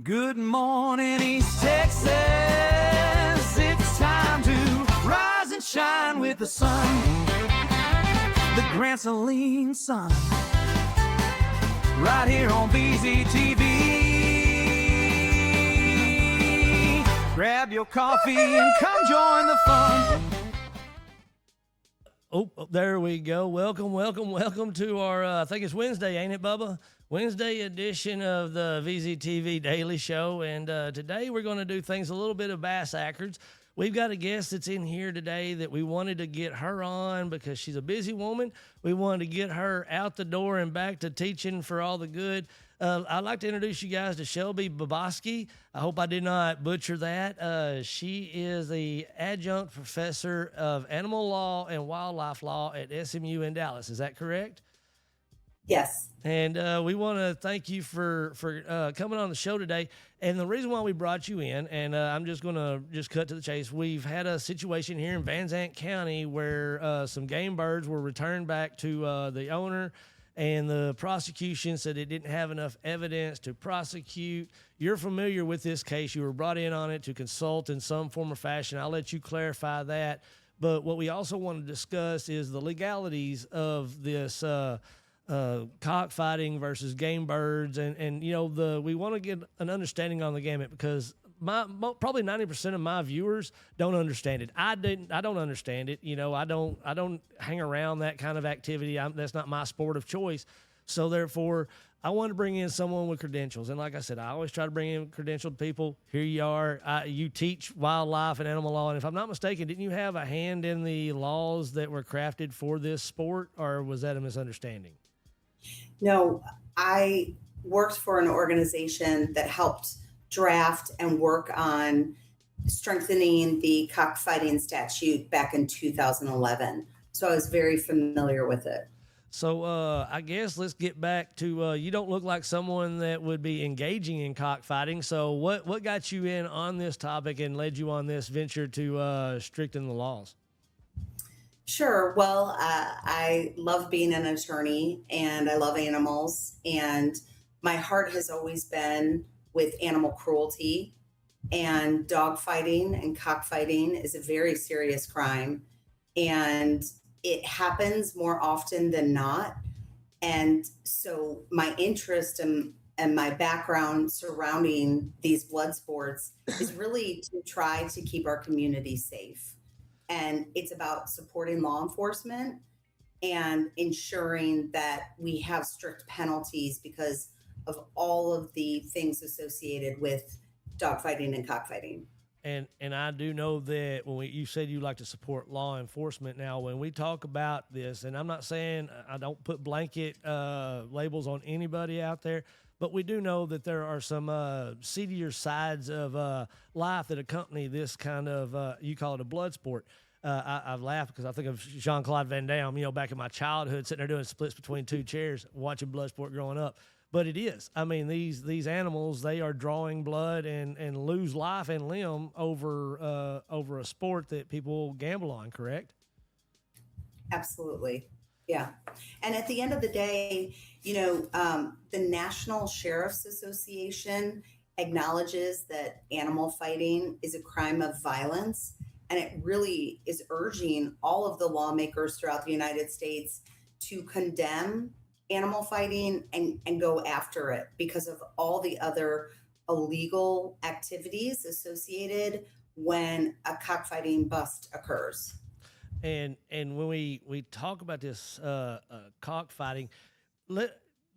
Good morning, East Texas. It's time to rise and shine with the sun. The Grand Saline sun. Right here on VZTV. Grab your coffee and come join the fun. Oh, there we go. Welcome to our, I think it's Wednesday, ain't it, Bubba? Wednesday edition of the VZTV Daily Show. And today we're going to do things a little bit of bass backwards. We've got a guest that's in here today that we wanted to get her on because she's a busy woman. We wanted to get her out the door and back to teaching for all the good. I'd like to introduce you guys to Shelby Baboski. I hope I did not butcher that. She is the adjunct professor of animal law and wildlife law at SMU in Dallas. Is that correct? Yes. And we want to thank you for coming on the show today. And the reason why we brought you in, and I'm just going to cut to the chase. We've had a situation here in Van Zandt County where some game birds were returned back to the owner, and the prosecution said it didn't have enough evidence to prosecute. You're familiar with this case. You were brought in on it to consult in some form or fashion. I'll let you clarify that. But what we also want to discuss is the legalities of this cockfighting versus game birds, and you know, we want to get an understanding on the gamut because probably 90% of my viewers don't understand it. I don't understand it. You know, I don't hang around that kind of activity. That's not my sport of choice. So therefore, I want to bring in someone with credentials. And like I said, I always try to bring in credentialed people. Here you are. You teach wildlife and animal law. And if I'm not mistaken, didn't you have a hand in the laws that were crafted for this sport, or was that a misunderstanding? No, I worked for an organization that helped draft and work on strengthening the cockfighting statute back in 2011. So I was very familiar with it. So I guess let's get back to you don't look like someone that would be engaging in cockfighting. So what got you in on this topic and led you on this venture to strengthen the laws? Sure. Well, I love being an attorney and I love animals. And my heart has always been with animal cruelty, and dog fighting and cockfighting is a very serious crime. And it happens more often than not. And so my interest and my background surrounding these blood sports is really to try to keep our community safe. And it's about supporting law enforcement and ensuring that we have strict penalties because of all of the things associated with dogfighting and cockfighting. And I do know that when you said you like to support law enforcement. Now, when we talk about this, and I'm not saying I don't put blanket labels on anybody out there, but we do know that there are some seedier sides of life that accompany this kind of, you call it a blood sport. I've laughed because I think of Jean-Claude Van Damme, you know, back in my childhood, sitting there doing splits between two chairs, watching blood sport growing up. But it is. I mean, these animals, they are drawing blood and lose life and limb over a sport that people gamble on, correct? Absolutely. Yeah. And at the end of the day, you know, the National Sheriff's Association acknowledges that animal fighting is a crime of violence. And it really is urging all of the lawmakers throughout the United States to condemn animal fighting and go after it because of all the other illegal activities associated when a cockfighting bust occurs. And when we talk about this cockfighting,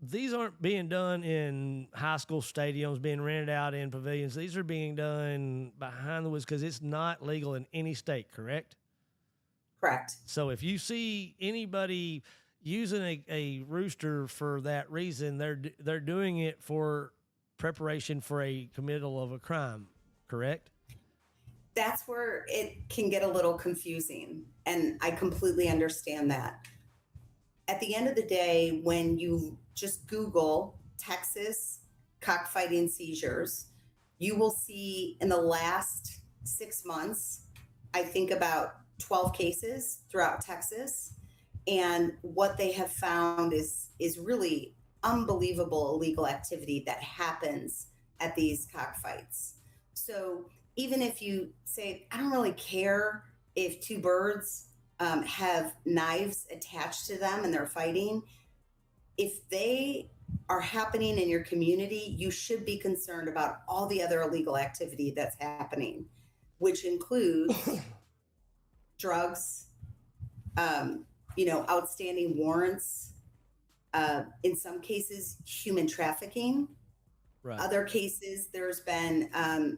these aren't being done in high school stadiums, being rented out in pavilions. These are being done behind the woods because it's not legal in any state, correct? Correct. So if you see anybody using a rooster for that reason, they're doing it for preparation for a committal of a crime, correct? That's where it can get a little confusing, and I completely understand that. At the end of the day, when you just Google Texas cockfighting seizures, you will see in the last 6 months, I think about 12 cases throughout Texas. And what they have found is really unbelievable illegal activity that happens at these cockfights. So even if you say, I don't really care if two birds have knives attached to them and they're fighting, if they are happening in your community, you should be concerned about all the other illegal activity that's happening, which includes drugs, outstanding warrants, in some cases, human trafficking. Right. Other cases, there's been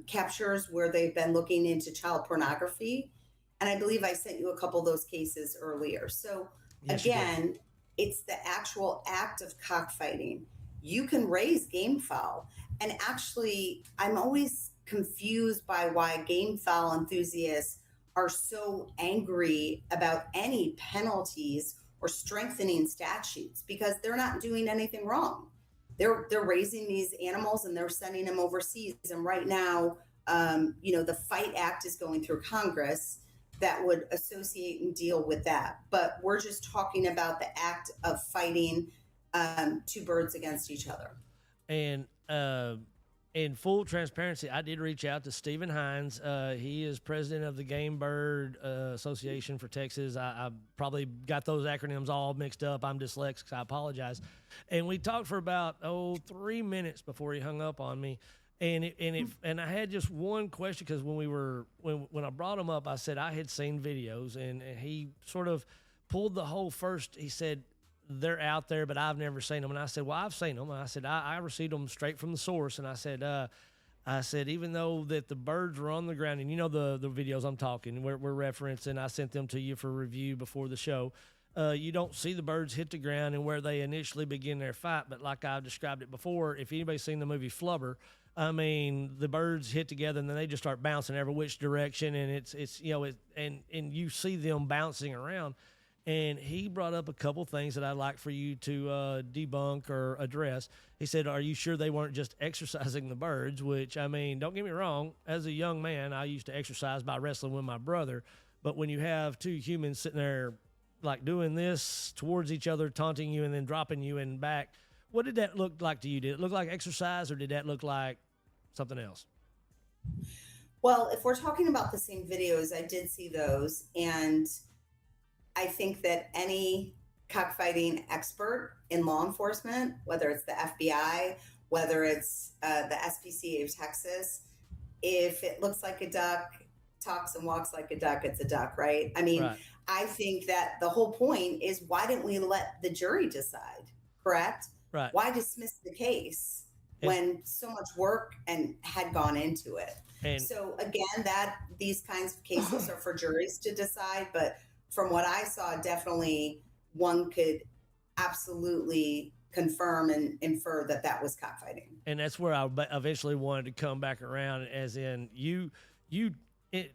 captures where they've been looking into child pornography. And I believe I sent you a couple of those cases earlier. So Yes, you did. again, it's the actual act of cockfighting. You can raise game fowl. And actually, I'm always confused by why game fowl enthusiasts are so angry about any penalties or strengthening statutes, because they're not doing anything wrong. They're raising these animals and they're sending them overseas. And right now, the Fight Act is going through Congress that would associate and deal with that. But we're just talking about the act of fighting two birds against each other. And in full transparency, I did reach out to Stephen Hines. He is president of the Game Bird Association for Texas. I probably got those acronyms all mixed up. I'm dyslexic, I apologize. And we talked for about 3 minutes before he hung up on me. And I had just one question, because when I brought him up, I said I had seen videos, and he sort of pulled the whole first. He said, they're out there, but I've never seen them. And I said, well, I've seen them. And I said, I received them straight from the source. And I said, even though that the birds were on the ground, and the videos I'm talking, we're referencing, I sent them to you for review before the show. You don't see the birds hit the ground and where they initially begin their fight. But like I've described it before, if anybody's seen the movie Flubber, I mean, the birds hit together and then they just start bouncing every which direction. And and you see them bouncing around. And he brought up a couple things that I'd like for you to debunk or address. He said, are you sure they weren't just exercising the birds? Which, I mean, don't get me wrong. As a young man, I used to exercise by wrestling with my brother. But when you have two humans sitting there like doing this towards each other, taunting you and then dropping you in back, what did that look like to you? Did it look like exercise, or did that look like something else? Well, if we're talking about the same videos, I did see those. And I think that any cockfighting expert in law enforcement, whether it's the FBI, whether it's the SPCA of Texas, if it looks like a duck, talks and walks like a duck, it's a duck, right? I mean, Right. I think that the whole point is, why didn't we let the jury decide, correct? Right. Why dismiss the case when so much work had gone into it? And so again, these kinds of cases are for juries to decide, but from what I saw, definitely one could absolutely confirm and infer that was cockfighting. And that's where I eventually wanted to come back around, as in you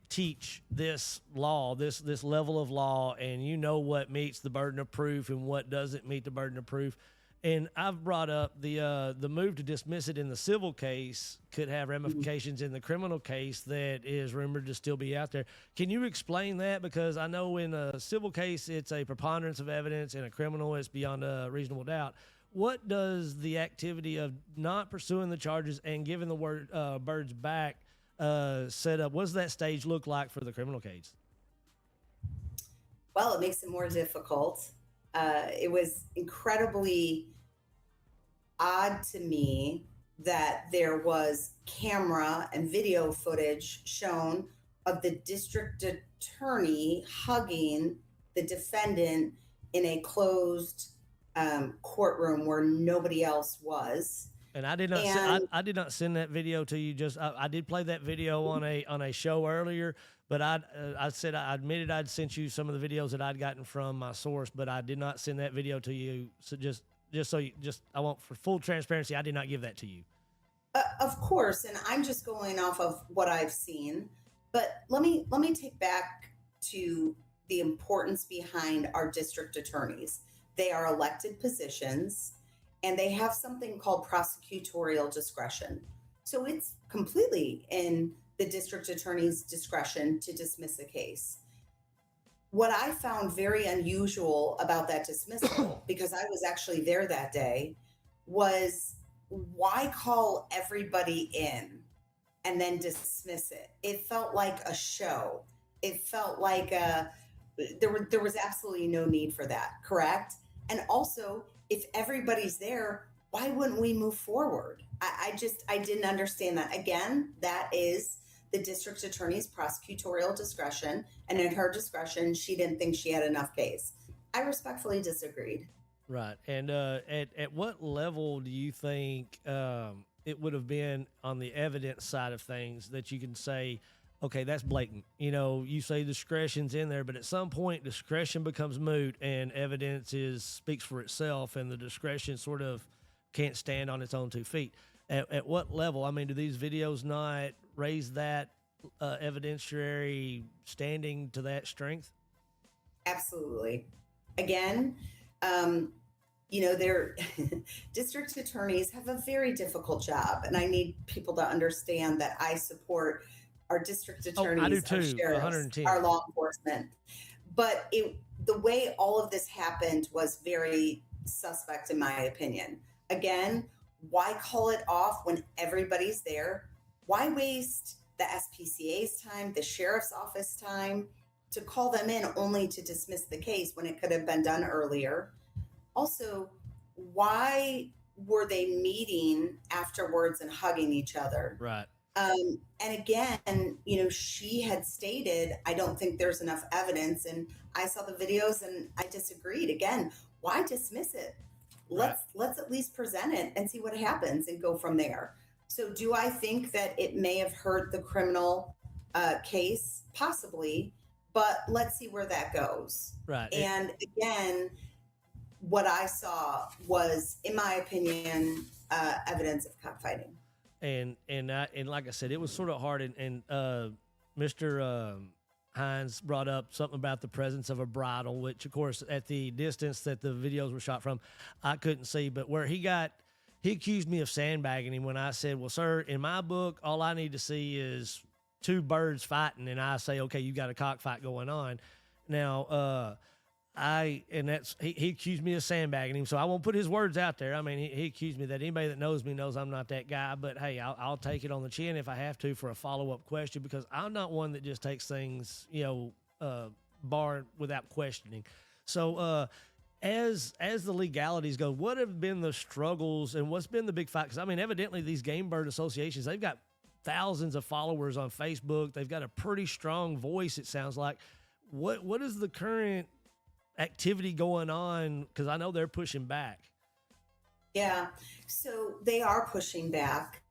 teach this law, this level of law, and you know what meets the burden of proof and what doesn't meet the burden of proof. And I've brought up the move to dismiss it in the civil case could have ramifications in the criminal case that is rumored to still be out there. Can you explain that? Because I know in a civil case, it's a preponderance of evidence. In a criminal, it's beyond a reasonable doubt. What does the activity of not pursuing the charges and giving the birds back set up? What does that stage look like for the criminal case? Well, it makes it more difficult. It was incredibly odd to me that there was camera and video footage shown of the district attorney hugging the defendant in a closed courtroom where nobody else was. And I did not. I did not send that video to you. Just I did play that video on a show earlier, but I admitted I'd sent you some of the videos that I'd gotten from my source, but I did not send that video to you. So I want, for full transparency, I did not give that to you. Of course, and I'm just going off of what I've seen. But let me take back to the importance behind our district attorneys. They are elected positions, and they have something called prosecutorial discretion. So it's completely in the district attorney's discretion to dismiss a case. What I found very unusual about that dismissal, because I was actually there that day, was why call everybody in and then dismiss it? It felt like a show. It felt like there was absolutely no need for that, correct? And also, if everybody's there, why wouldn't we move forward? I didn't understand that. Again, that is the district attorney's prosecutorial discretion, and in her discretion, she didn't think she had enough case. I respectfully disagreed. Right. And at what level do you think it would have been on the evidence side of things that you can say, okay, that's blatant? You know, you say discretion's in there, but at some point discretion becomes moot and evidence speaks for itself, and the discretion sort of can't stand on its own 2 feet. At what level? I mean, do these videos not raise that evidentiary standing to that strength? Absolutely. Again, their district attorneys have a very difficult job, and I need people to understand that I support our district attorneys, I do our too, sheriffs, 110. our law enforcement. But the way all of this happened was very suspect, in my opinion. Again, why call it off when everybody's there? Why waste the SPCA's time, the sheriff's office time, to call them in only to dismiss the case when it could have been done earlier? Also, why were they meeting afterwards and hugging each other? Right. And again, she had stated, I don't think there's enough evidence. And I saw the videos and I disagreed. Again, why dismiss it? Let's at least present it and see what happens and go from there. So do I think that it may have hurt the criminal case? Possibly, but let's see where that goes. Right. And again, what I saw was, in my opinion, evidence of cockfighting. And like I said, it was sort of hard. And Mr. Hines brought up something about the presence of a bridle, which, of course, at the distance that the videos were shot from, I couldn't see. But where he accused me of sandbagging him when I said, well, sir, in my book, all I need to see is 2 birds fighting. And I say, okay, you got a cockfight going on. Now, he accused me of sandbagging him, so I won't put his words out there. I mean, he accused me that. Anybody that knows me knows I'm not that guy, but hey, I'll take it on the chin if I have to for a follow-up question, because I'm not one that just takes things, bar without questioning. So, as the legalities go, what have been the struggles and what's been the big fight? Because I mean, evidently these game bird associations, they've got thousands of followers on Facebook. They've got a pretty strong voice, it sounds like. What is the current activity going on? Because I know they're pushing back. Yeah, so they are pushing back.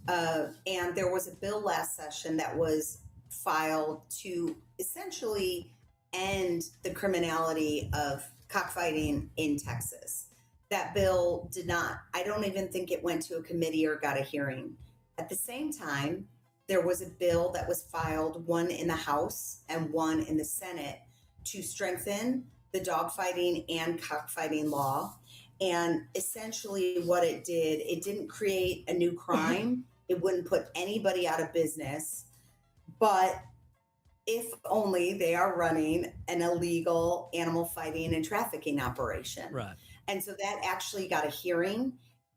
And there was a bill last session that was filed to essentially end the criminality of cockfighting in Texas. That bill I don't even think it went to a committee or got a hearing. At the same time, there was a bill that was filed, one in the House and one in the Senate, to strengthen the dogfighting and cockfighting law. And essentially what it didn't create a new crime. It wouldn't put anybody out of business, but if only they are running an illegal animal fighting and trafficking operation. Right. And so that actually got a hearing,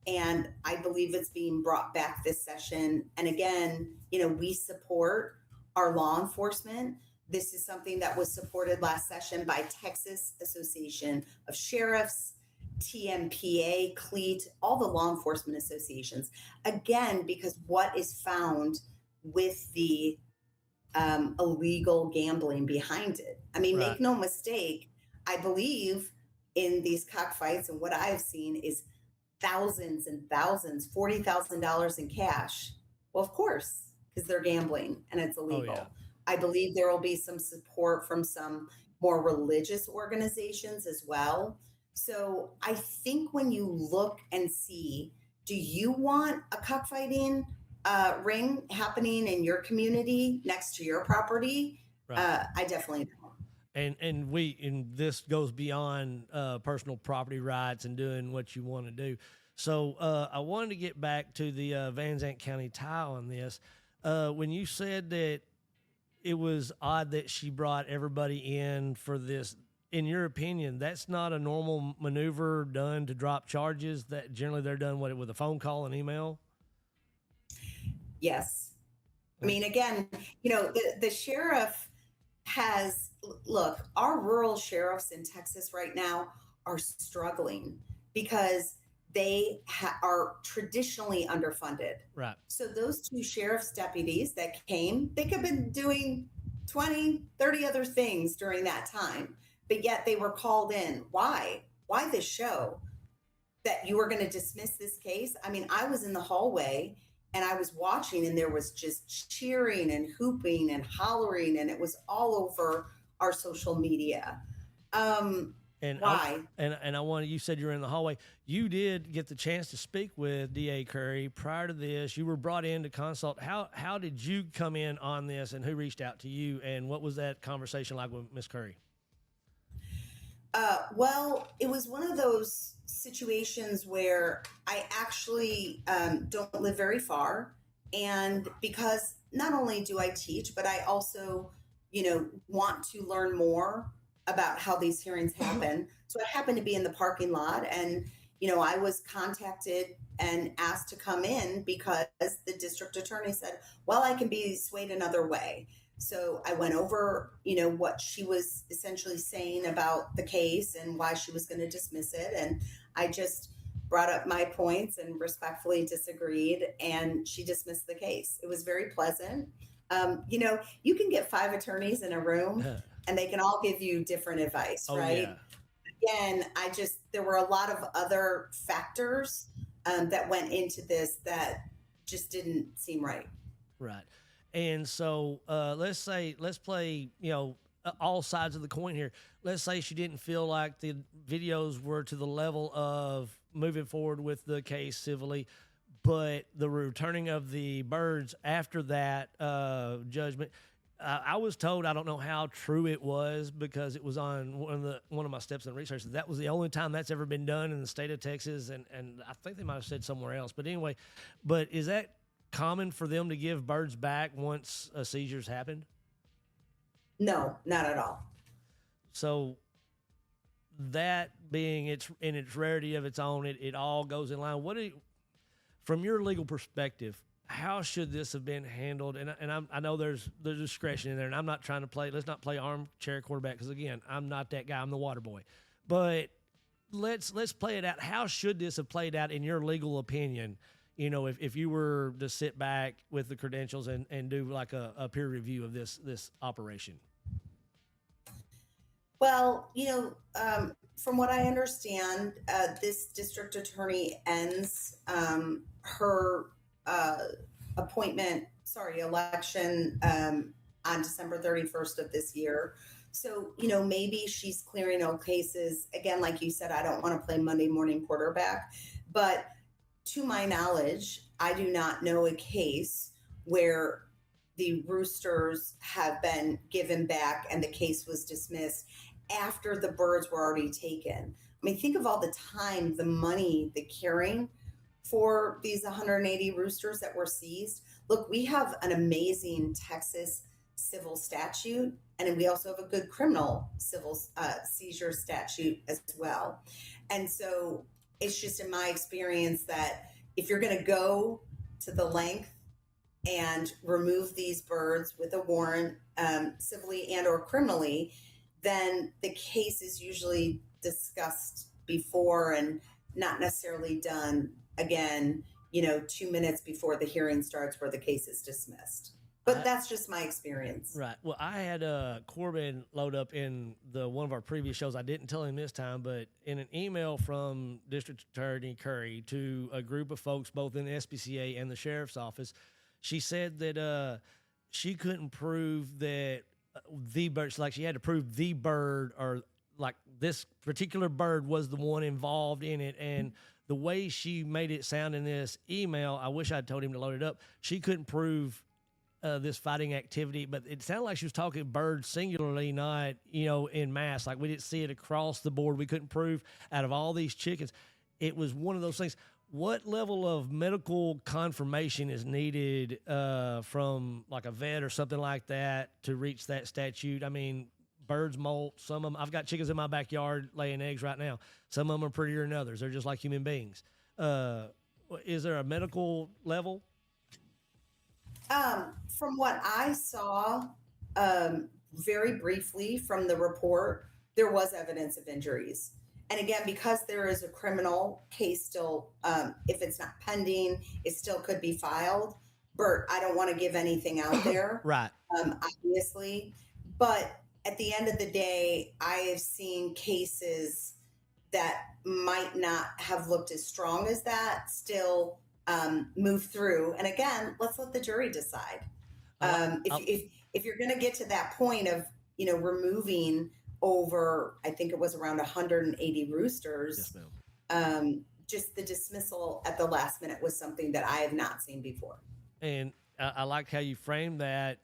and I believe it's being brought back this session. And again, we support our law enforcement. This is something that was supported last session by Texas Association of Sheriffs, TMPA, CLEAT, all the law enforcement associations. Again, because what is found with the illegal gambling behind it. I mean, Right. Make no mistake, I believe in these cockfights, and what I've seen is thousands and thousands, $40,000 in cash. Well, of course, because they're gambling and it's illegal. yeah. I believe there will be some support from some more religious organizations as well. So I think when you look and see, do you want a cockfighting ring happening in your community next to your property? Right. I definitely don't. And this goes beyond personal property rights and doing what you want to do. So I wanted to get back to the Van Zandt County tie on this. When you said that it was odd that she brought everybody in for this in your opinion, that's not a normal maneuver done to drop charges? That generally they're done with a phone call and email? Yes. I mean, again, the sheriff has, look, our rural sheriffs in Texas right now are struggling because they are traditionally underfunded. Right. So those two sheriff's deputies that came, they could have been doing 20, 30 other things during that time, but yet they were called in. Why? Why this show? That you were going to dismiss this case? I mean, I was in the hallway and I was watching, and there was just cheering and hooping and hollering, and it was all over our social media. And Why? I want you said you were in the hallway. You did get the chance to speak with DA Curry prior to this. You were brought in to consult. How did you come in on this, and who reached out to you, and what was that conversation like with Miss Curry? Well, it was one of those situations where I actually don't live very far. And because not only do I teach, but I also, want to learn more about how these hearings happen. So I happened to be in the parking lot, and, I was contacted and asked to come in because the district attorney said, well, I can be swayed another way. So I went over, what she was essentially saying about the case and why she was going to dismiss it. And I just brought up my points and respectfully disagreed, and she dismissed the case. It was very pleasant. You can get 5 attorneys in a room and they can all give you different advice, right? Yeah. Again, there were a lot of other factors that went into this that just didn't seem right. Right. And so let's play, all sides of the coin here. Let's say she didn't feel like the videos were to the level of moving forward with the case civilly, but the returning of the birds after that judgment, I was told, I don't know how true it was because it was on one of my steps in research, that was the only time that's ever been done in the state of Texas, and I think they might have said somewhere else. But anyway, is that common for them to give birds back once a seizure's happened? No, not at all. So that being its rarity of its own, it all goes in line. From your legal perspective, how should this have been handled? And I know there's discretion in there, and I'm not trying to let's not play armchair quarterback, because again, I'm not that guy. I'm the water boy. But let's play it out. How should this have played out in your legal opinion? If you were to sit back with the credentials and do like a peer review of this operation. Well, from what I understand, this district attorney ends her election on December 31st of this year. So, maybe she's clearing old cases. Again, like you said, I don't want to play Monday morning quarterback, but to my knowledge, I do not know a case where the roosters have been given back and the case was dismissed after the birds were already taken. I mean, think of all the time, the money, the caring for these 180 roosters that were seized. Look, we have an amazing Texas civil statute, and we also have a good criminal civil seizure statute as well. And so it's just in my experience that if you're going to go to the length and remove these birds with a warrant, civilly and or criminally, then the case is usually discussed before and not necessarily done again, 2 minutes before the hearing starts where the case is dismissed. But that's just my experience. Right. Well, I had Corbin load up in one of our previous shows. I didn't tell him this time, but in an email from District Attorney Curry to a group of folks, both in the SPCA and the Sheriff's Office, she said that she couldn't prove that the bird, like she had to prove the bird, or like this particular bird was the one involved in it. And the way she made it sound in this email, I wish I'd told him to load it up. She couldn't prove this fighting activity, but it sounded like she was talking birds singularly, not, in mass. Like we didn't see it across the board. We couldn't prove out of all these chickens. It was one of those things. What level of medical confirmation is needed from like a vet or something like that to reach that statute? I mean, birds molt. Some of them, I've got chickens in my backyard laying eggs right now. Some of them are prettier than others. They're just like human beings. Is there a medical level? From what I saw, very briefly from the report, there was evidence of injuries. And again, because there is a criminal case still, if it's not pending, it still could be filed. Bert, I don't want to give anything out there, Right. obviously. But at the end of the day, I have seen cases that might not have looked as strong as that still move through. And again, let's let the jury decide. If you're going to get to that point of, removing over, I think it was around 180 roosters, Yes, ma'am. just the dismissal at the last minute was something that I have not seen before. And I like how you frame that,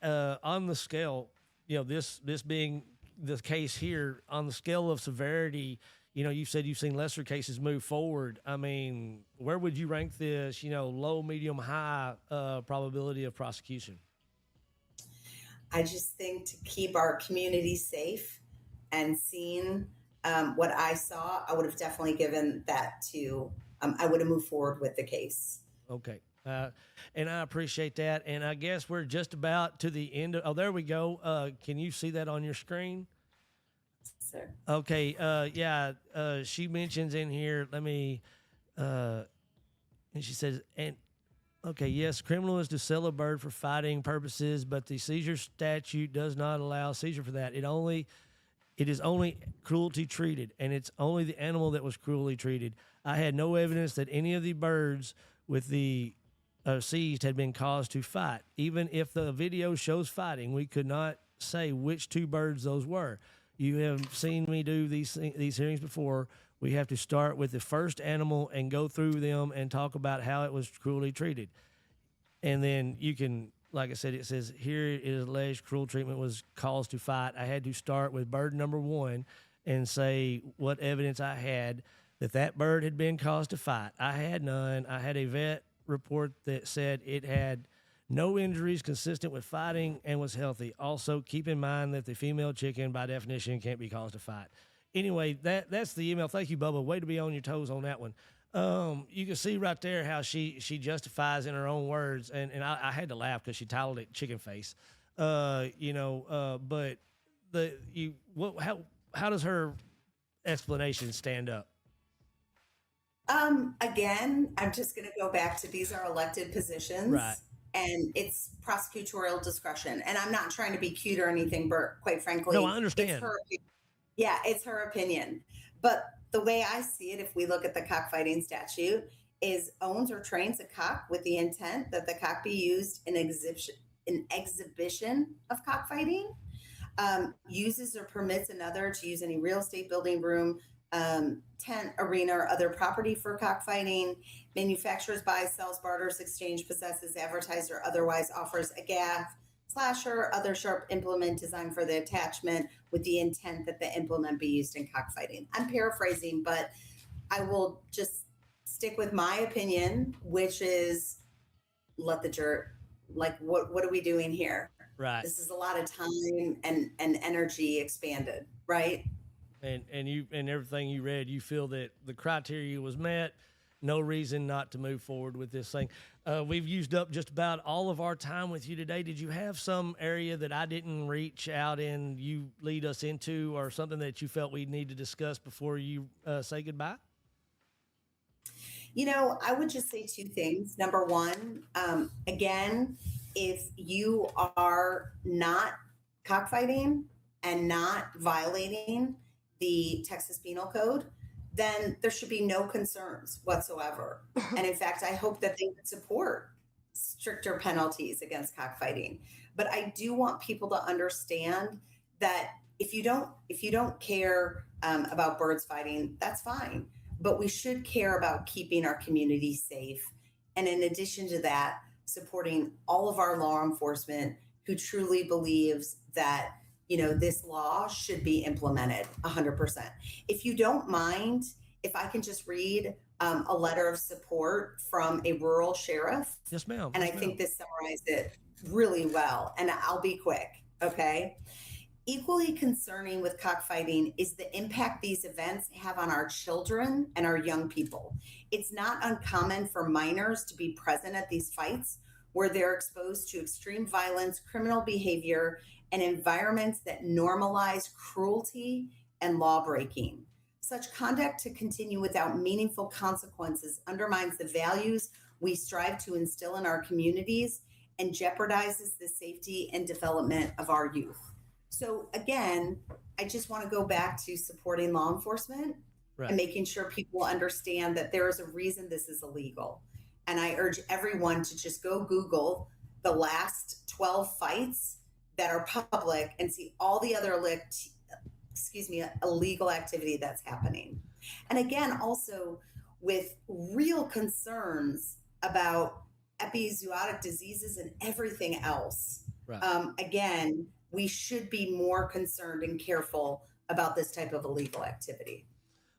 on the scale, this being the case here, on the scale of severity, you said you've seen lesser cases move forward. I mean, where would you rank this, low, medium, high probability of prosecution? I just think to keep our community safe and seeing what I saw, I would have definitely given that to, I would have moved forward with the case. Okay. And I appreciate that. And I guess we're just about to the end. Oh, there we go. Can you see that on your screen? Sir. Okay. She mentions in here, and she says, okay, yes, criminal is to sell a bird for fighting purposes, but the seizure statute does not allow seizure for that. It is only cruelty treated, and it's only the animal that was cruelly treated. I had no evidence that any of the birds with the seized had been caused to fight. Even if the video shows fighting, we could not say which two birds those were. You have seen me do these hearings before. We have to start with the first animal and go through them and talk about how it was cruelly treated. And then you can, like I said, it says here it is alleged cruel treatment was caused to fight. I had to start with bird number one and say what evidence I had that bird had been caused to fight. I had none. I had a vet report that said it had no injuries consistent with fighting and was healthy. Also, keep in mind that the female chicken, by definition, can't be caused to fight. Anyway, that's the email. Thank you, Bubba. Way to be on your toes on that one. You can see right there how she justifies in her own words, and I had to laugh because she titled it "Chicken Face," but how does her explanation stand up? Again, I'm just going to go back to these are elected positions, Right? And it's prosecutorial discretion. And I'm not trying to be cute or anything, Bert. Quite frankly, No, I understand. It's her, yeah, it's her opinion. But the way I see it, if we look at the cockfighting statute, is owns or trains a cock with the intent that the cock be used in exhibition of cockfighting, uses or permits another to use any real estate, building, room, tent, arena, or other property for cockfighting, manufactures, buys, sells, barters, exchange, possesses, advertises, or otherwise offers a gaff, slasher, or other sharp implement designed for the attachment with the intent that the implement be used in cockfighting. I'm paraphrasing, but I will just stick with my opinion, which is let the jury, like, what are we doing here? Right. This is a lot of time and energy expanded, right? And you and everything you read, you feel that the criteria was met. No reason not to move forward with this thing. We've used up just about all of our time with you today. Did you have some area that I didn't reach out and you lead us into, or something that you felt we need to discuss before you say goodbye? I would just say two things. Number one, again, if you are not cockfighting and not violating the Texas Penal Code, then there should be no concerns whatsoever. And in fact, I hope that they would support stricter penalties against cockfighting. But I do want people to understand that if you don't care about birds fighting, that's fine. But we should care about keeping our community safe. And in addition to that, supporting all of our law enforcement who truly believes that this law should be implemented 100%. If you don't mind, if I can just read a letter of support from a rural sheriff. Yes, ma'am. And yes, I think this summarized it really well. And I'll be quick, okay? Equally concerning with cockfighting is the impact these events have on our children and our young people. It's not uncommon for minors to be present at these fights where they're exposed to extreme violence, criminal behavior, and environments that normalize cruelty and law breaking. Such conduct to continue without meaningful consequences undermines the values we strive to instill in our communities and jeopardizes the safety and development of our youth. So again, I just want to go back to supporting law enforcement Right. and making sure people understand that there is a reason this is illegal. And I urge everyone to just go Google the last 12 fights that are public and see all the other illegal activity that's happening. And again, also with real concerns about epizootic diseases and everything else. Right. Again, we should be more concerned and careful about this type of illegal activity.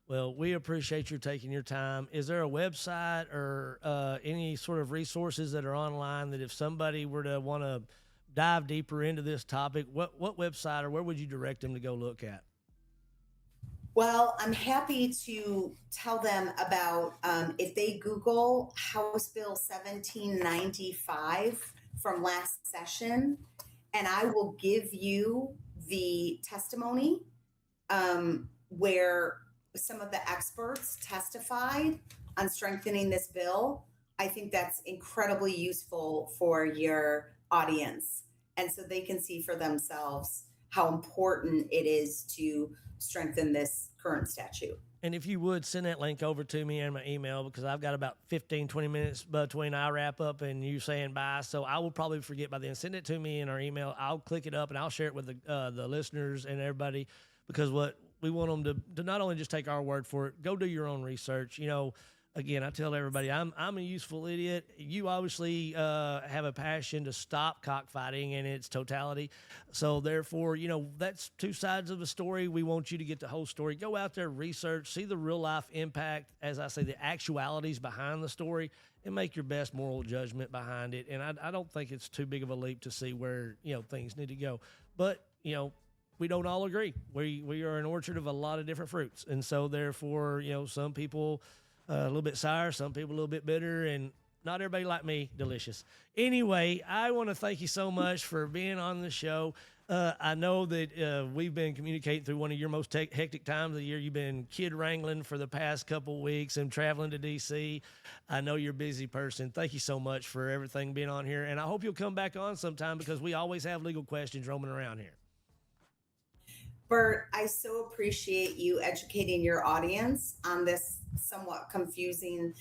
Well, we appreciate you taking your time. Is there a website or any sort of resources that are online that if somebody were to want to dive deeper into this topic, what website or where would you direct them to go look at? Well, I'm happy to tell them about if they Google House Bill 1795 from last session, and I will give you the testimony where some of the experts testified on strengthening this bill. I think that's incredibly useful for your audience. And so they can see for themselves how important it is to strengthen this current statute. And if you would send that link over to me in my email, because I've got about 15, 20 minutes between I wrap up and you saying bye. So I will probably forget by then. Send it to me in our email. I'll click it up and I'll share it with the listeners and everybody, because what we want them to not only just take our word for it, go do your own research. You know, again, I tell everybody I'm a useful idiot. You obviously have a passion to stop cockfighting in its totality. So therefore, you know, that's two sides of the story. We want you to get the whole story. Go out there, research, see the real life impact, as I say, the actualities behind the story, and make your best moral judgment behind it. And I don't think it's too big of a leap to see where, you know, things need to go. But, you know, we don't all agree. We are an orchard of a lot of different fruits. And so therefore, you know, some people a little bit sour, some people a little bit bitter, and not everybody like me, delicious. Anyway, I want to thank you so much for being on the show. I know that we've been communicating through one of your most hectic times of the year. You've been kid wrangling for the past couple of weeks and traveling to D.C. I know you're a busy person. Thank you so much for everything being on here, and I hope you'll come back on sometime, because we always have legal questions roaming around here. Bert, I so appreciate you educating your audience on this somewhat confusing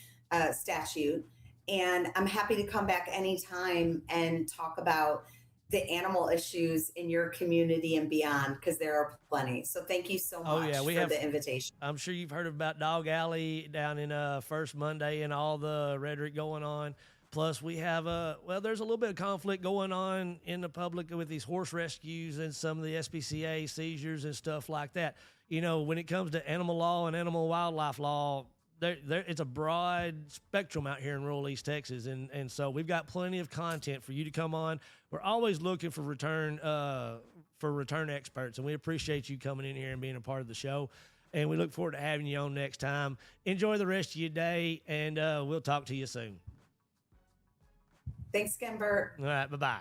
statute. And I'm happy to come back anytime and talk about the animal issues in your community and beyond, because there are plenty. So thank you so much for the invitation. I'm sure you've heard about Dog Alley down in First Monday and all the rhetoric going on. Plus, we have there's a little bit of conflict going on in the public with these horse rescues and some of the SPCA seizures and stuff like that. You know, when it comes to animal law and animal wildlife law, it's a broad spectrum out here in rural East Texas. And so we've got plenty of content for you to come on. We're always looking for return experts, and we appreciate you coming in here and being a part of the show. And we look forward to having you on next time. Enjoy the rest of your day, and we'll talk to you soon. Thanks again, Bert. All right, bye-bye.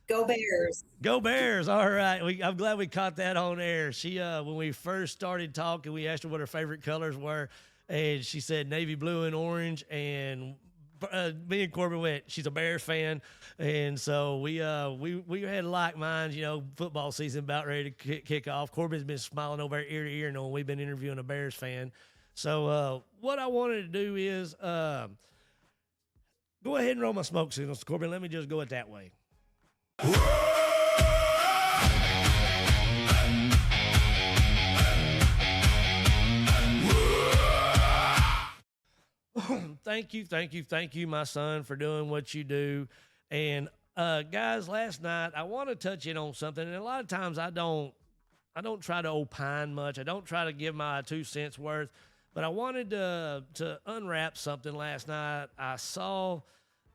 Go Bears. Go Bears. All right. I'm glad we caught that on air. She, when we first started talking, we asked her what her favorite colors were, and she said navy blue and orange, and me and Corbin went, she's a Bears fan. And so we had like minds, you know, football season about ready to kick off. Corbin's been smiling over ear to ear knowing we've been interviewing a Bears fan. So what I wanted to do is go ahead and roll my smoke signals, Corbin. Let me just go it that way. Thank you, my son, for doing what you do. And guys, last night I want to touch in on something, and a lot of times I don't try to opine much. I don't try to give my 2 cents worth. But I wanted to unwrap something last night. I saw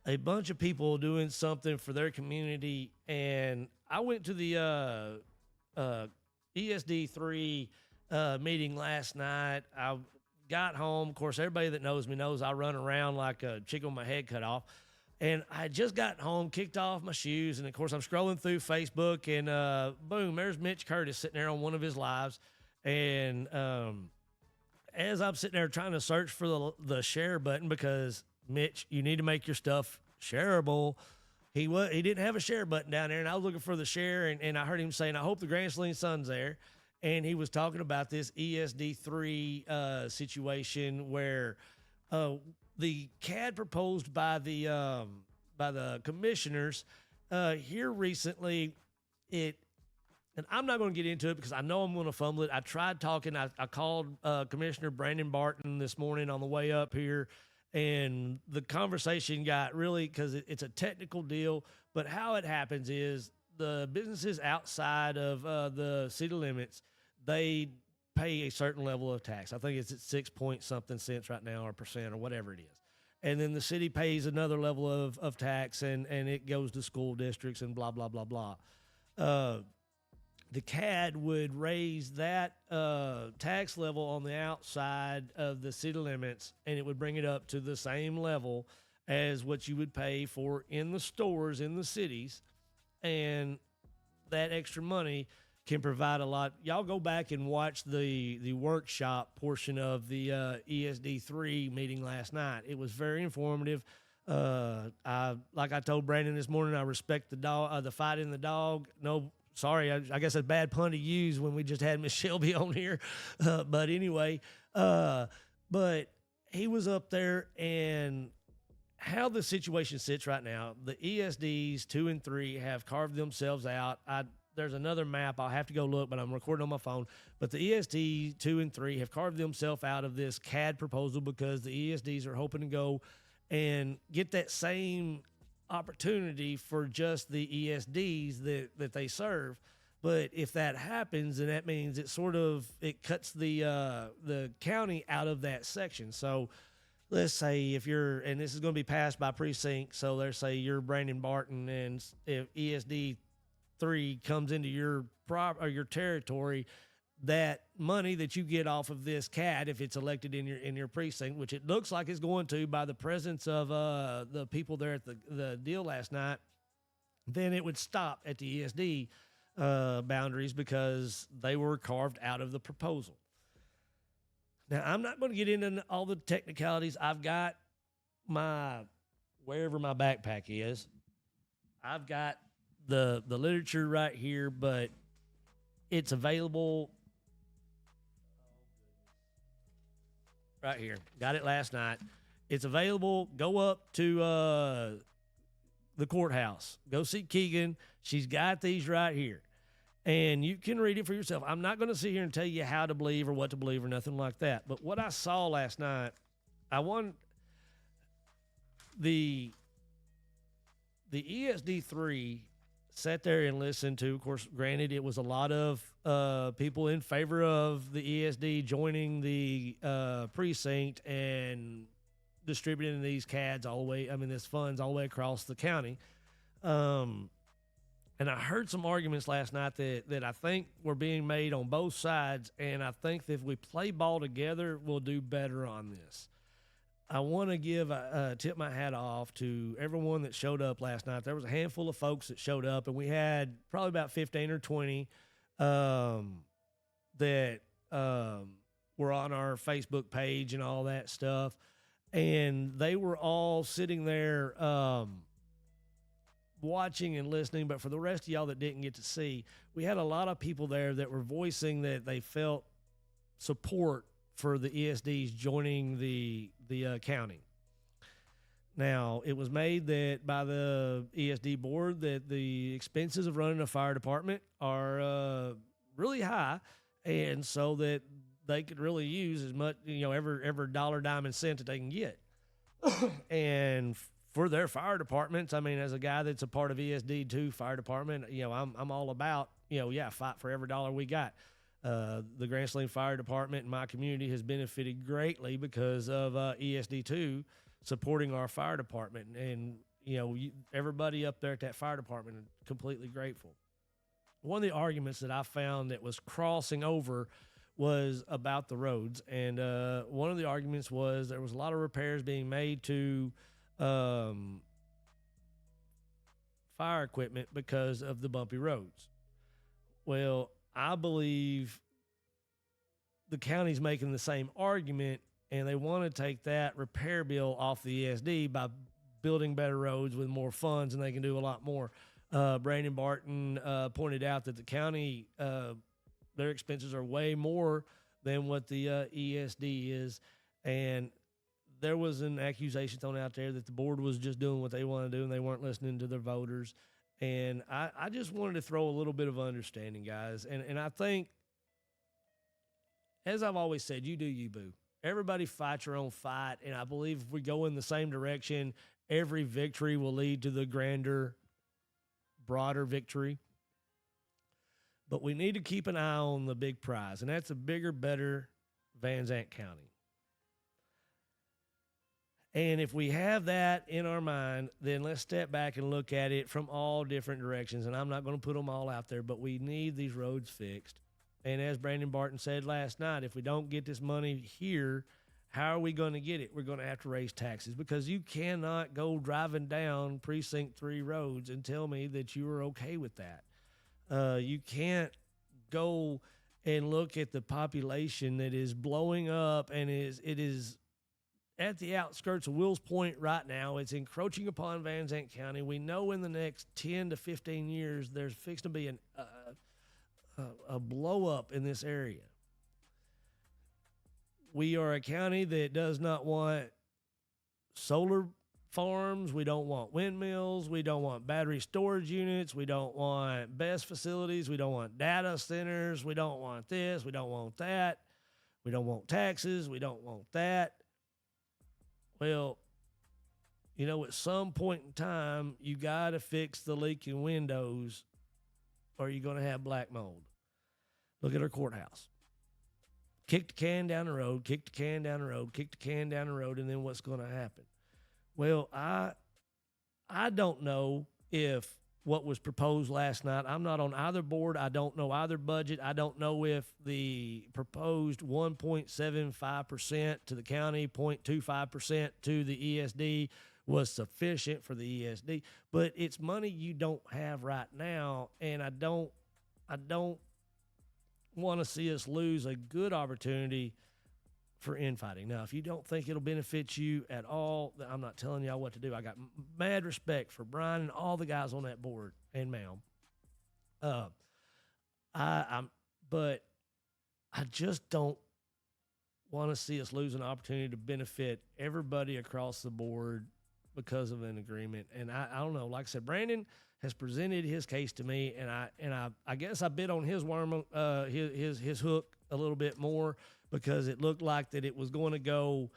a bunch of people doing something for their community, and I went to the ESD3 meeting last night. I got home. Of course, everybody that knows me knows I run around like a chicken with my head cut off. And I had just gotten home, kicked off my shoes, and of course I'm scrolling through Facebook, and boom, there's Mitch Curtis sitting there on one of his lives. And as I'm sitting there trying to search for the share button, because Mitch, you need to make your stuff shareable. He didn't have a share button down there, and I was looking for the share, and I heard him saying, "I hope the Grand Saline Sun's there." And he was talking about this ESD3 situation where the CAD proposed by the commissioners here recently, and I'm not going to get into it because I know I'm going to fumble it. I tried talking. I called Commissioner Brandon Barton this morning on the way up here, and the conversation got really, because it's a technical deal, but how it happens is the businesses outside of the city limits, they pay a certain level of tax. I think it's at 6 point something cents right now, or percent, or whatever it is. And then the city pays another level of tax, and it goes to school districts and blah, blah, blah, blah. The CAD would raise that tax level on the outside of the city limits, and it would bring it up to the same level as what you would pay for in the stores in the cities. And that extra money can provide a lot. Y'all go back and watch the workshop portion of the ESD3 meeting last night. It was very informative. Like I told Brandon this morning, I respect the fight in the dog. No, sorry, I guess a bad pun to use when we just had Miss Shelby on here. But anyway, but he was up there, and how the situation sits right now, the ESDs 2 and 3 have carved themselves out. There's another map. I'll have to go look, but I'm recording on my phone. But the ESD 2 and 3 have carved themselves out of this CAD proposal because the ESDs are hoping to go and get that same opportunity for just the ESDs that they serve. But if that happens, then that means it cuts the county out of that section. So let's say if you're, and this is going to be passed by precinct, so let's say you're Brandon Barton, and if ESD 3 comes into your your territory, that money that you get off of this CAD, if it's elected in your precinct, which it looks like it's going to by the presence of the people there at the deal last night, then it would stop at the ESD boundaries because they were carved out of the proposal. Now, I'm not going to get into all the technicalities. I've got wherever my backpack is, I've got the literature right here, but it's available right here. Got it last night. It's available. Go up to the courthouse. Go see Keegan. She's got these right here. And you can read it for yourself. I'm not going to sit here and tell you how to believe or what to believe or nothing like that. But what I saw last night, the ESD3 sat there and listened to, of course, granted, it was a lot of people in favor of the ESD joining the precinct and distributing these CADs this funds all the way across the county. And I heard some arguments last night that I think were being made on both sides, and I think that if we play ball together, we'll do better on this. I want to tip my hat off to everyone that showed up last night. There was a handful of folks that showed up, and we had probably about 15 or 20 that were on our Facebook page and all that stuff. And they were all sitting there watching and listening. But for the rest of y'all that didn't get to see, we had a lot of people there that were voicing that they felt support for the ESDs joining the county. Now, it was made that by the ESD board that the expenses of running a fire department are really high, and so that they could really use as much, every dollar, dime, and cent that they can get. And for their fire departments, as a guy that's a part of ESD2 fire department, I'm all about, fight for every dollar we got. The Grand Saline Fire Department in my community has benefited greatly because of ESD2 supporting our fire department. And, everybody up there at that fire department is completely grateful. one of the arguments that I found that was crossing over was about the roads. And one of the arguments was there was a lot of repairs being made to fire equipment because of the bumpy roads. Well, I believe the county's making the same argument, and they want to take that repair bill off the ESD by building better roads with more funds, and they can do a lot more. Brandon Barton pointed out that the county, their expenses are way more than what the ESD is, and there was an accusation thrown out there that the board was just doing what they want to do and they weren't listening to their voters. And I just wanted to throw a little bit of understanding, guys. And I think, as I've always said, you do you, boo. Everybody fight your own fight, and I believe if we go in the same direction, every victory will lead to the grander, broader victory. But we need to keep an eye on the big prize, and that's a bigger, better Van Zandt County. And if we have that in our mind, then let's step back and look at it from all different directions. And I'm not going to put them all out there, but we need these roads fixed. And as Brandon Barton said last night, if we don't get this money here, how are we going to get it? We're going to have to raise taxes, because you cannot go driving down Precinct 3 roads and tell me that you are okay with that. You can't go and look at the population that is blowing up and it is at the outskirts of Wills Point right now. It's encroaching upon Van Zandt County. We know in the next 10 to 15 years there's fixed to be a blow up in this area. We are a county that does not want solar farms. We don't want windmills. We don't want battery storage units. We don't want BESS facilities. We don't want data centers. We don't want this. We don't want that. We don't want taxes. We don't want that. Well, you know, at some point in time, you got to fix the leaking windows or you're going to have black mold. Look at our courthouse. Kick the can down the road, kick the can down the road, kick the can down the road, and then what's going to happen? Well, I don't know if what was proposed last night, I'm not on either board. I don't know either budget. I don't know if the proposed 1.75% to the county, 0.25% to the ESD was sufficient for the ESD. But it's money you don't have right now, and I don't want to see us lose a good opportunity for infighting. Now, if you don't think it'll benefit you at all, then I'm not telling y'all what to do. I got mad respect for Brian and all the guys on that board and Ma'am. But I just don't want to see us lose an opportunity to benefit everybody across the board because of an agreement. And I don't know. Like I said, Brandon has presented his case to me, and I guess I bit on his worm, his hook a little bit more, because it looked like that it was going to go,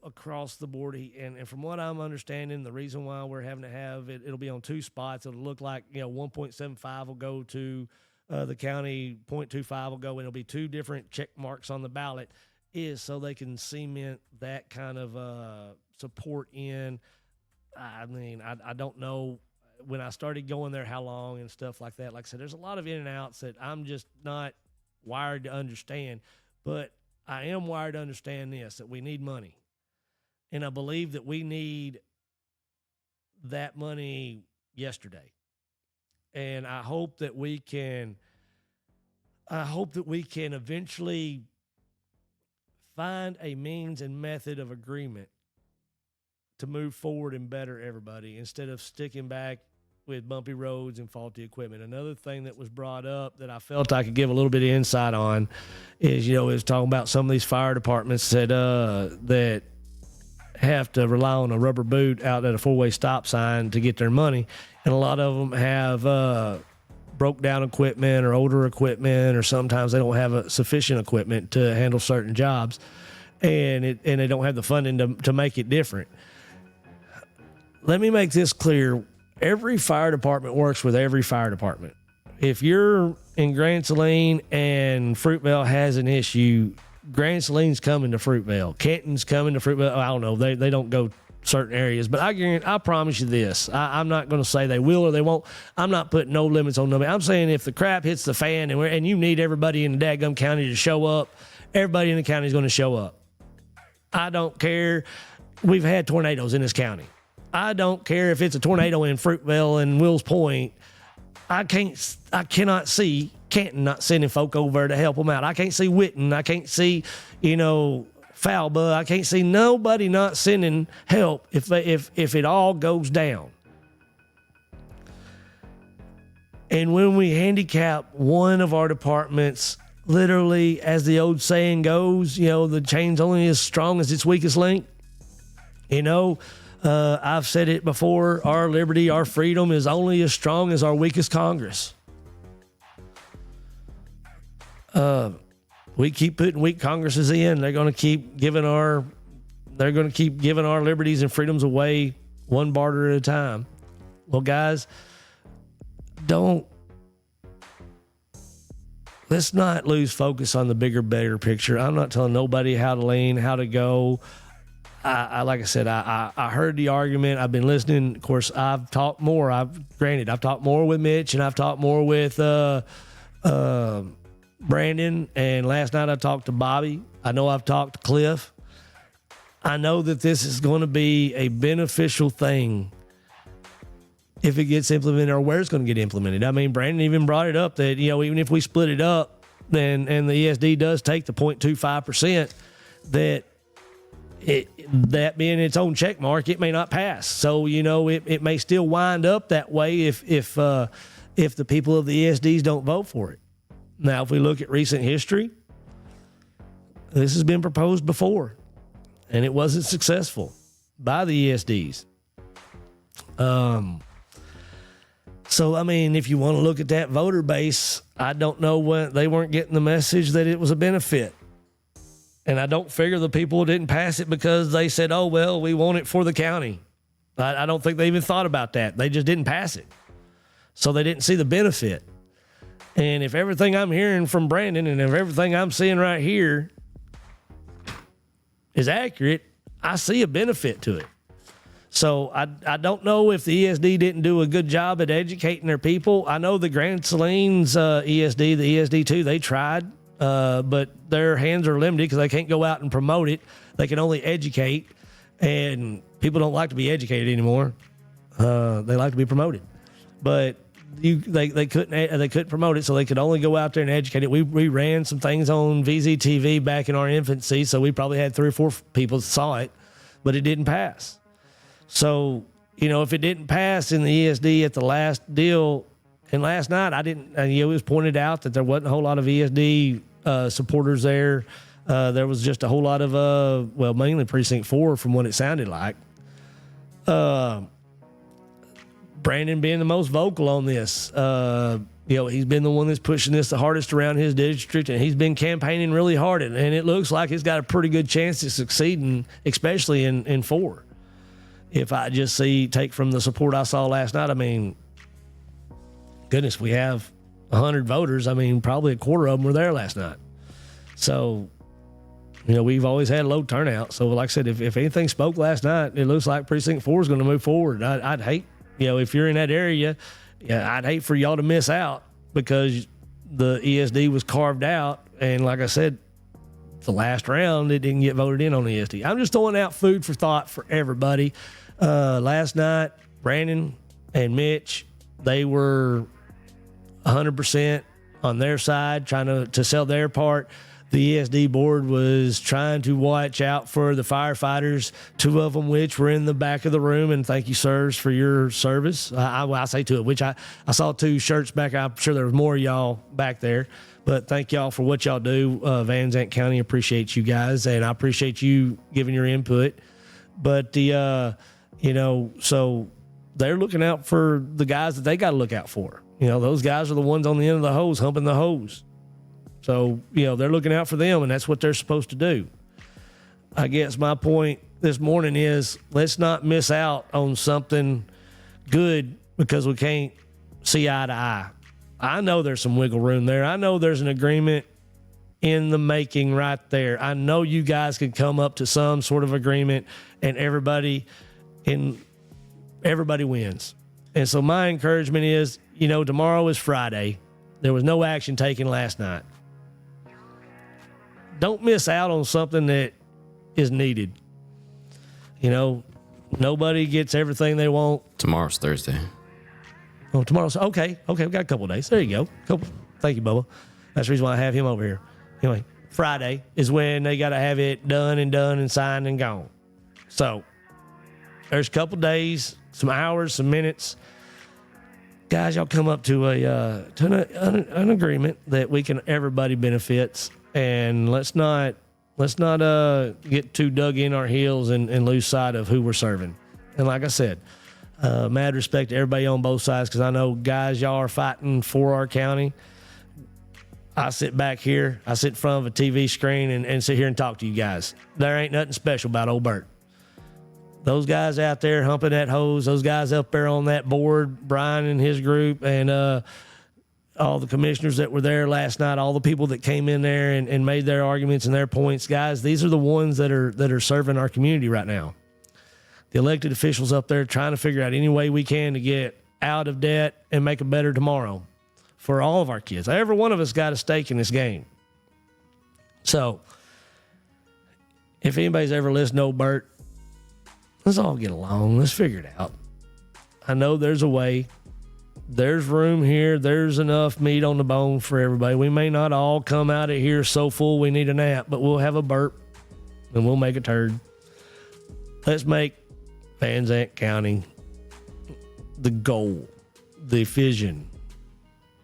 across the board. And from what I'm understanding, the reason why we're having to have it, it'll be on two spots. It'll look like, 1.75 will go to the county, 0.25 will go, and it'll be two different check marks on the ballot, is so they can cement that kind of support in. I mean, I don't know when I started going there how long and stuff like that. Like I said, there's a lot of in and outs that I'm just not wired to understand. But I am wired to understand this, that we need money. And I believe that we need that money yesterday. And I hope that we can eventually find a means and method of agreement to move forward and better everybody, instead of sticking back with bumpy roads and faulty equipment. Another thing that was brought up that I felt I could give a little bit of insight on is, is talking about some of these fire departments that have to rely on a rubber boot out at a four-way stop sign to get their money. And a lot of them have broke down equipment or older equipment, or sometimes they don't have sufficient equipment to handle certain jobs, and they don't have the funding to make it different. Let me make this clear. Every fire department works with every fire department. If you're in Grand Saline and Fruitvale has an issue, Grand Saline's coming to Fruitvale. Canton's coming to Fruitvale. I don't know. They don't go certain areas. But I promise you this. I'm not going to say they will or they won't. I'm not putting no limits on nobody. I'm saying if the crap hits the fan and you need everybody in the dadgum county to show up, everybody in the county is going to show up. I don't care. We've had tornadoes in this county. I don't care if it's a tornado in Fruitvale and Wills Point. I cannot see Canton not sending folk over to help them out. I can't see Witten. I can't see, Falba. I can't see nobody not sending help if it all goes down. And when we handicap one of our departments, literally, as the old saying goes, the chain's only as strong as its weakest link. I've said it before, our liberty, our freedom is only as strong as our weakest Congress. We keep putting weak Congresses in. They're going to keep giving our liberties and freedoms away one barter at a time. Well, guys, let's not lose focus on the bigger, better picture. I'm not telling nobody how to lean, how to go. Like I said, I heard the argument. I've been listening. Of course, I've talked more. I've talked more with Mitch and I've talked more with Brandon. And last night I talked to Bobby. I know I've talked to Cliff. I know that this is going to be a beneficial thing if it gets implemented or where it's going to get implemented. I mean, Brandon even brought it up that, even if we split it up and the ESD does take the 0.25%, that being its own check mark, it may not pass. So, it may still wind up that way if the people of the ESDs don't vote for it. Now, if we look at recent history, this has been proposed before, and it wasn't successful by the ESDs. So, I mean, if you want to look at that voter base, I don't know when they weren't getting the message that it was a benefit. And I don't figure the people didn't pass it because they said, oh, well, we want it for the county. I don't think they even thought about that. They just didn't pass it. So they didn't see the benefit. And if everything I'm hearing from Brandon and if everything I'm seeing right here is accurate, I see a benefit to it. So I don't know if the ESD didn't do a good job at educating their people. I know the Grand Saline's ESD, the ESD2, they tried, but their hands are limited because they can't go out and promote it. They can only educate, and people don't like to be educated anymore. They like to be promoted. But they couldn't promote it, so they could only go out there and educate it. We ran some things on VZTV back in our infancy, so we probably had 3 or 4 people that saw it, but it didn't pass. So, if it didn't pass in the ESD at the last deal, and last night it was pointed out that there wasn't a whole lot of ESD supporters there. There was just a whole lot of, mainly Precinct 4 from what it sounded like. Brandon being the most vocal on this. He's been the one that's pushing this the hardest around his district, and he's been campaigning really hard, and it looks like he's got a pretty good chance of succeeding, especially in 4. If I just take from the support I saw last night, I mean, goodness, we have 100 voters. I mean, probably a quarter of them were there last night. So, we've always had a low turnout. So, like I said, if anything spoke last night, it looks like Precinct 4 is going to move forward. I'd hate, if you're in that area, I'd hate for y'all to miss out because the ESD was carved out. And like I said, the last round, it didn't get voted in on the ESD. I'm just throwing out food for thought for everybody. Last night, Brandon and Mitch, they were 100% on their side, trying to sell their part. The ESD board was trying to watch out for the firefighters, 2 of them which were in the back of the room, and thank you, sirs, for your service. I say 2 of which I saw 2 shirts back. I'm sure there was more of y'all back there, but thank y'all for what y'all do. Van Zandt County appreciates you guys, and I appreciate you giving your input. But so they're looking out for the guys that they got to look out for. Those guys are the ones on the end of the hose, humping the hose. So, they're looking out for them, and that's what they're supposed to do. I guess my point this morning is let's not miss out on something good because we can't see eye to eye. I know there's some wiggle room there. I know there's an agreement in the making right there. I know you guys could come up to some sort of agreement and everybody and everybody wins. And so my encouragement is, tomorrow is Friday. There was no action taken last night. Don't miss out on something that is needed. Nobody gets everything they want. Tomorrow's Thursday. Oh, tomorrow's okay. We got a couple of days. There you go. Thank you, Bubba. That's the reason why I have him over here. Anyway, Friday is when they got to have it done and signed and gone. So there's a couple days, some hours, some minutes. Guys, y'all come up to an agreement that everybody benefits, and let's not get too dug in our heels and lose sight of who we're serving. And like I said, mad respect to everybody on both sides, because I know, guys, y'all are fighting for our county. I sit back here, I sit in front of a TV screen and sit here and talk to you guys. There ain't nothing special about old Bert. Those guys out there humping that hose, those guys up there on that board, Brian and his group, and all the commissioners that were there last night, all the people that came in there and made their arguments and their points, guys, these are the ones that are serving our community right now. The elected officials up there trying to figure out any way we can to get out of debt and make a better tomorrow for all of our kids. Every one of us got a stake in this game. So if anybody's ever listened to old Bert, let's all get along. Let's figure it out. I know there's a way. There's room here. There's enough meat on the bone for everybody. We may not all come out of here so full we need a nap, but we'll have a burp and we'll make a turd. Let's make Van Zandt County the goal, the vision,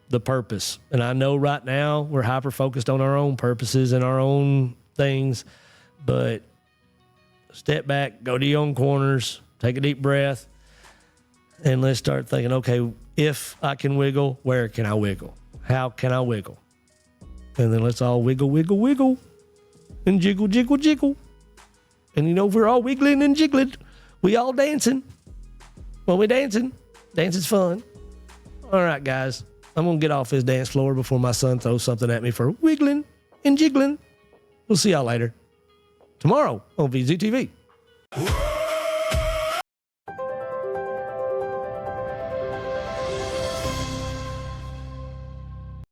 the purpose. And I know right now we're hyper-focused on our own purposes and our own things, but step back, go to your own corners, take a deep breath, and let's start thinking, okay, if I can wiggle, where can I wiggle? How can I wiggle? And then let's all wiggle, wiggle, wiggle, and jiggle, jiggle, jiggle. And if we're all wiggling and jiggling, we all dancing. When we dancing, dancing's fun. All right, guys, I'm going to get off this dance floor before my son throws something at me for wiggling and jiggling. We'll see y'all later. Tomorrow on VZTV.